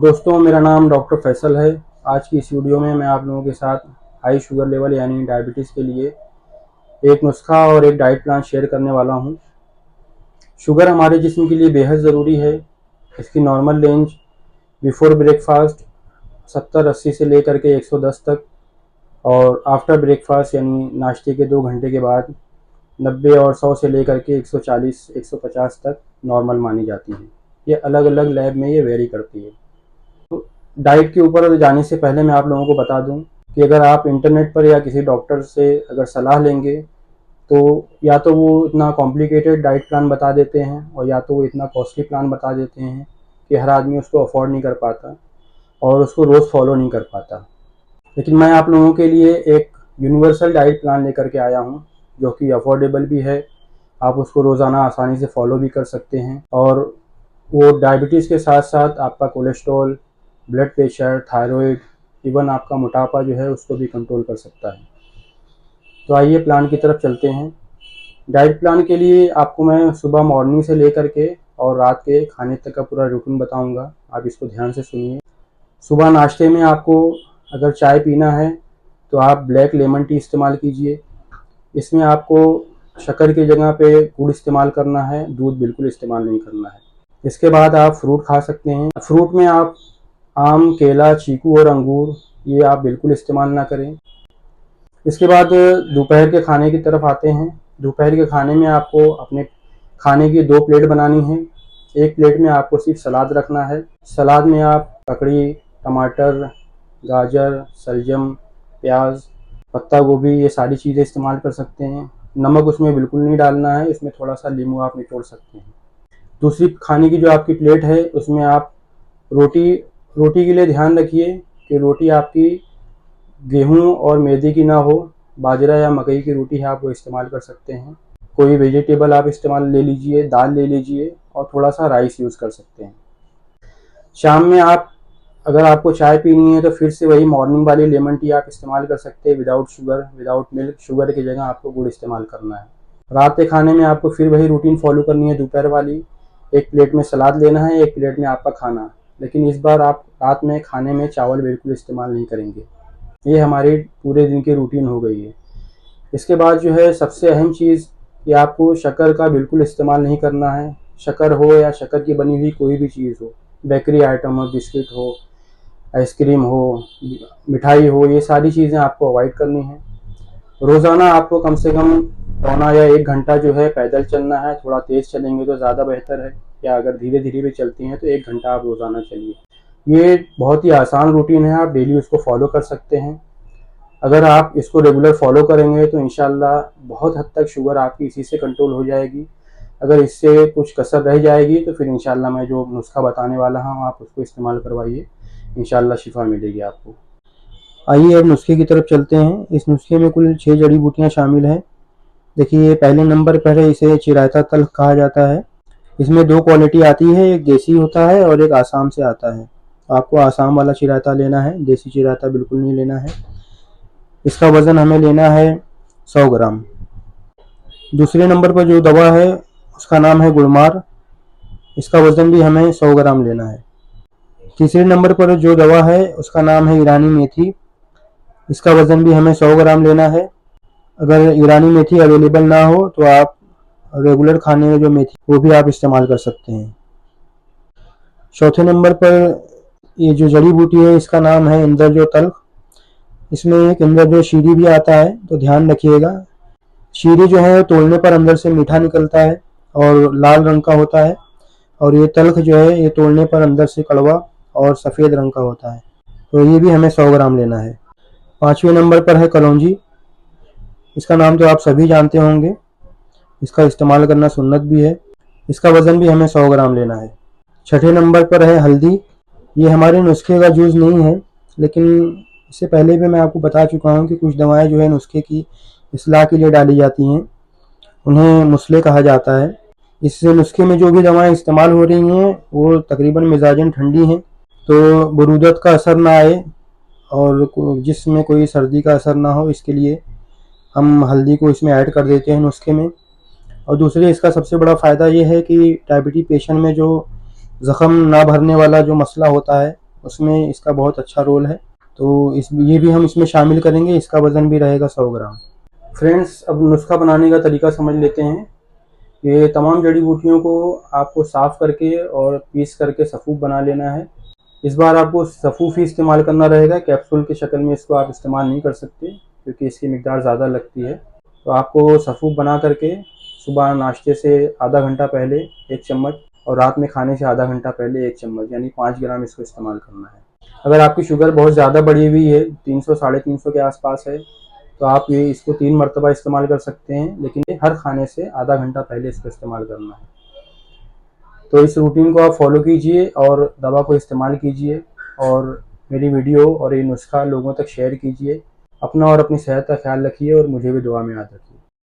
दोस्तों, मेरा नाम डॉक्टर फैसल है। आज की इस वीडियो में मैं आप लोगों के साथ हाई शुगर लेवल यानी डायबिटीज़ के लिए एक नुस्खा और एक डाइट प्लान शेयर करने वाला हूं। शुगर हमारे जिस्म के लिए बेहद ज़रूरी है। इसकी नॉर्मल रेंज बिफोर ब्रेकफास्ट 70-80 से लेकर के 110 तक, और आफ्टर ब्रेकफास्ट यानी नाश्ते के 2 घंटे के बाद 90 और 100 से लेकर के 140-150 तक नॉर्मल मानी जाती है। ये अलग अलग लैब में ये वेरी करती है। डाइट के ऊपर जाने से पहले मैं आप लोगों को बता दूं कि अगर आप इंटरनेट पर या किसी डॉक्टर से अगर सलाह लेंगे तो या तो वो इतना कॉम्प्लिकेटेड डाइट प्लान बता देते हैं और या तो वो इतना कॉस्टली प्लान बता देते हैं कि हर आदमी उसको अफोर्ड नहीं कर पाता और उसको रोज़ फॉलो नहीं कर पाता। लेकिन मैं आप लोगों के लिए एक यूनिवर्सल डाइट प्लान लेकर के आया हूँ जो कि अफोर्डेबल भी है। आप उसको रोज़ाना आसानी से फॉलो भी कर सकते हैं और वो डायबिटीज़ के साथ साथ आपका cholesterol, blood pressure, thyroid, even आपका मोटापा जो है उसको भी कंट्रोल कर सकता है। तो आइए प्लान की तरफ चलते हैं। डाइट प्लान के लिए आपको मैं सुबह मॉर्निंग से लेकर के और रात के खाने तक का पूरा रूटीन बताऊंगा। आप इसको ध्यान से सुनिए। सुबह नाश्ते में आपको अगर चाय पीना है तो आप ब्लैक लेमन टी इस्तेमाल कीजिए। इसमें आपको शक्कर की जगह पे गुड़ इस्तेमाल करना है, दूध बिल्कुल इस्तेमाल नहीं करना है। इसके बाद आप फ्रूट खा सकते हैं। फ्रूट में आप आम, केला, चीकू और अंगूर ये आप बिल्कुल इस्तेमाल ना करें। इसके बाद दोपहर के खाने की तरफ आते हैं। दोपहर के खाने में आपको अपने खाने की 2 प्लेट बनानी है। एक प्लेट में आपको सिर्फ सलाद रखना है। सलाद में आप ककड़ी, टमाटर, गाजर, शलजम, प्याज, पत्ता गोभी ये सारी चीज़ें इस्तेमाल कर सकते हैं। नमक उसमें बिल्कुल नहीं डालना है, इसमें थोड़ा सा नींबू आप निचोड़ सकते हैं। दूसरी खाने की जो आपकी प्लेट है उसमें आप रोटी रोटी के लिए ध्यान रखिए कि रोटी आपकी गेहूं और मैदे की ना हो। बाजरा या मकई की रोटी है, आप वो इस्तेमाल कर सकते हैं। कोई वेजिटेबल आप इस्तेमाल ले लीजिए, दाल ले लीजिए और थोड़ा सा राइस यूज़ कर सकते हैं। शाम में आप अगर आपको चाय पीनी है तो फिर से वही मॉर्निंग वाली लेमन टी आप इस्तेमाल कर सकते हैं, without sugar, without milk. Sugar की जगह आपको गुड़ इस्तेमाल करना है। रात के खाने में आपको फिर वही रूटीन फॉलो करनी है दोपहर वाली। एक प्लेट में सलाद लेना है, एक प्लेट में आपका खाना। लेकिन इस बार आप रात में खाने में चावल बिल्कुल इस्तेमाल नहीं करेंगे। ये हमारी पूरे दिन की रूटीन हो गई है। इसके बाद जो है सबसे अहम चीज़ कि आपको शक्कर का बिल्कुल इस्तेमाल नहीं करना है। शक्कर हो या शक्कर की बनी हुई कोई भी चीज़ हो, बेकरी आइटम हो, बिस्किट हो, आइसक्रीम हो, मिठाई हो, ये सारी चीज़ें आपको अवॉइड करनी है। रोज़ाना आपको कम से कम पौना या 1 घंटा जो है पैदल चलना है। थोड़ा तेज़ चलेंगे तो ज़्यादा बेहतर है, या अगर धीरे धीरे भी चलती हैं तो 1 घंटा आप रोज़ाना चलिए। ये बहुत ही आसान रूटीन है, आप डेली उसको फॉलो कर सकते हैं। अगर आप इसको रेगुलर फॉलो करेंगे तो इंशाल्लाह बहुत हद तक शुगर आपकी इसी से कंट्रोल हो जाएगी। अगर इससे कुछ कसर रह जाएगी तो फिर इंशाल्लाह मैं जो नुस्खा बताने वाला हूँ आप उसको इस्तेमाल करवाइए, इंशाल्लाह शिफा मिलेगी आपको। आइए अब नुस्खे की तरफ चलते हैं। इस नुस्खे में कुल 6 जड़ी बूटियाँ शामिल हैं। देखिए, पहले नंबर पर है, इसे चिरायता तल्ख कहा जाता है। इसमें 2 क्वालिटी आती है, एक देसी होता है और एक आसाम से आता है। आपको आसाम वाला चिरायता लेना है, देसी चिरायता बिल्कुल नहीं लेना है। इसका वज़न हमें लेना है 100 ग्राम। दूसरे नंबर पर जो दवा है उसका नाम है गुड़मार। इसका वज़न भी हमें 100 ग्राम लेना है। तीसरे नंबर पर जो दवा है उसका नाम है ईरानी मेथी। इसका वज़न भी हमें 100 ग्राम लेना है। अगर ईरानी मेथी अवेलेबल ना हो तो आप रेगुलर खाने में जो मेथी वो भी आप इस्तेमाल कर सकते हैं। चौथे नंबर पर ये जो जड़ी बूटी है इसका नाम है इंद्रजो तल्ख। इसमें एक इंद्रजो शीरी भी आता है, तो ध्यान रखिएगा। शीरी जो है तोड़ने पर अंदर से मीठा निकलता है और लाल रंग का होता है, और ये तल्ख जो है ये तोड़ने पर अंदर से कड़वा और सफ़ेद रंग का होता है। तो ये भी हमें 100 ग्राम लेना है। पाँचवें नंबर पर है कलौंजी। इसका नाम तो आप सभी जानते होंगे, इसका इस्तेमाल करना सुन्नत भी है। इसका वज़न भी हमें 100 ग्राम लेना है। छठे नंबर पर है हल्दी। ये हमारे नुस्खे का जूज़ नहीं है, लेकिन इससे पहले भी मैं आपको बता चुका हूँ कि कुछ दवाएं जो है नुस्खे की इस्लाह के लिए डाली जाती हैं, उन्हें मुसले कहा जाता है। इस नुस्खे में जो भी दवाएं इस्तेमाल हो रही हैं वो तकरीबन मिजाजन ठंडी हैं, तो बरूदत का असर ना आए और जिसमें कोई सर्दी का असर ना हो, इसके लिए हम हल्दी को इसमें ऐड कर देते हैं नुस्खे में। और दूसरे इसका सबसे बड़ा फ़ायदा ये है कि डायबिटीज़ पेशेंट में जो ज़ख़म ना भरने वाला जो मसला होता है उसमें इसका बहुत अच्छा रोल है। तो ये भी हम इसमें शामिल करेंगे। इसका वज़न भी रहेगा 100 ग्राम। फ्रेंड्स, अब नुस्खा बनाने का तरीका समझ लेते हैं। ये तमाम जड़ी बूटियों को आपको साफ़ करके और पीस करके सफ़ूफ बना लेना है। इस बार आपको सफ़ूफ ही इस्तेमाल करना रहेगा, कैप्सूल की शक्ल में इसको आप इस्तेमाल नहीं कर सकते क्योंकि इसकी मिकदार ज़्यादा लगती है। तो आपको सफ़ूफ बना करके सुबह नाश्ते से आधा घंटा पहले 1 चम्मच और रात में खाने से आधा घंटा पहले 1 चम्मच यानी 5 ग्राम इसको इस्तेमाल करना है। अगर आपकी शुगर बहुत ज़्यादा बढ़ी हुई है, 300 साढ़े 300 के आसपास है, तो आप ये इसको 3 मरतबा इस्तेमाल कर सकते हैं, लेकिन हर खाने से आधा घंटा पहले इसको इस्तेमाल करना है। तो इस रूटीन को आप फॉलो कीजिए और दवा को इस्तेमाल कीजिए और मेरी वीडियो और ये नुस्खा लोगों तक शेयर कीजिए। अपना और अपनी सेहत का ख्याल रखिए और मुझे भी दुआ में याद रखिए।